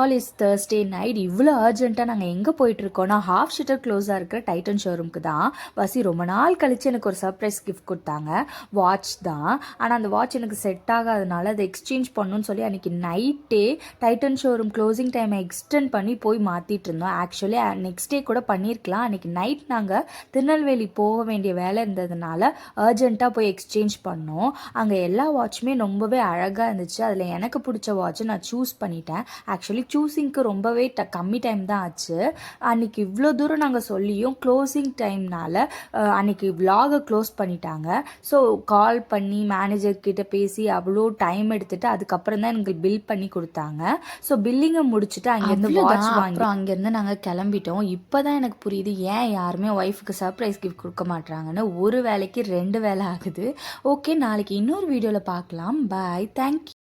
All is Thursday night. இவ்வளோ அர்ஜென்ட்டாக நாங்கள் எங்கே போயிட்டுருக்கோன்னா ஹாஃப் ஷட்டர் க்ளோஸாக இருக்கிற டைட்டன் ஷோரூமுக்கு தான். வசி ரொம்ப நாள் கழித்து எனக்கு ஒரு சர்ப்ரைஸ் கிஃப்ட் கொடுத்தாங்க. வாட்ச் தான். ஆனால் அந்த வாட்ச் எனக்கு செட் ஆகாதனால அதை எக்ஸ்சேஞ்ச் பண்ணணும்னு சொல்லி அன்றைக்கி நைட்டே டைட்டன் ஷோரூம் க்ளோசிங் டைமை எக்ஸ்டெண்ட் பண்ணி போய் மாற்றிட்டு இருந்தோம். ஆக்சுவலி நெக்ஸ்ட் டே கூட பண்ணியிருக்கலாம். அன்றைக்கி நைட் நாங்கள் திருநெல்வேலி போக வேண்டிய வேலை இருந்ததுனால அர்ஜென்ட்டாக போய் எக்ஸ்சேஞ்ச் பண்ணோம். அங்கே எல்லா வாட்சுமே ரொம்பவே அழகாக இருந்துச்சு. அதில் எனக்கு பிடிச்ச வாட்சை நான் சூஸ் பண்ணிட்டேன். ஆக்சுவலி சூஸிங்க்கு ரொம்பவே கம்மி டைம் தான் ஆச்சு. அன்றைக்கி இவ்வளோ தூரம் நாங்கள் சொல்லியும் க்ளோசிங் டைம்னால் அன்றைக்கி விலாகை க்ளோஸ் பண்ணிட்டாங்க. ஸோ கால் பண்ணி மேனேஜர்கிட்ட பேசி அவ்வளோ டைம் எடுத்துகிட்டு அதுக்கப்புறம் தான் எனக்கு பில் பண்ணி கொடுத்தாங்க. ஸோ பில்லிங்கை முடிச்சுட்டு அங்கேருந்து வாட்ச் வாங்கி அங்கேருந்து நாங்கள் கிளம்பிட்டோம். இப்போ தான் எனக்கு புரியுது ஏன் யாருமே ஒய்ஃபுக்கு சர்ப்ரைஸ் கிஃப்ட் கொடுக்க மாட்டாங்கன்னு. ஒரு வேலைக்கு 2 வேலை ஆகுது. ஓகே, நாளைக்கு இன்னொரு வீடியோவில் பார்க்கலாம். பாய், தேங்க்யூ.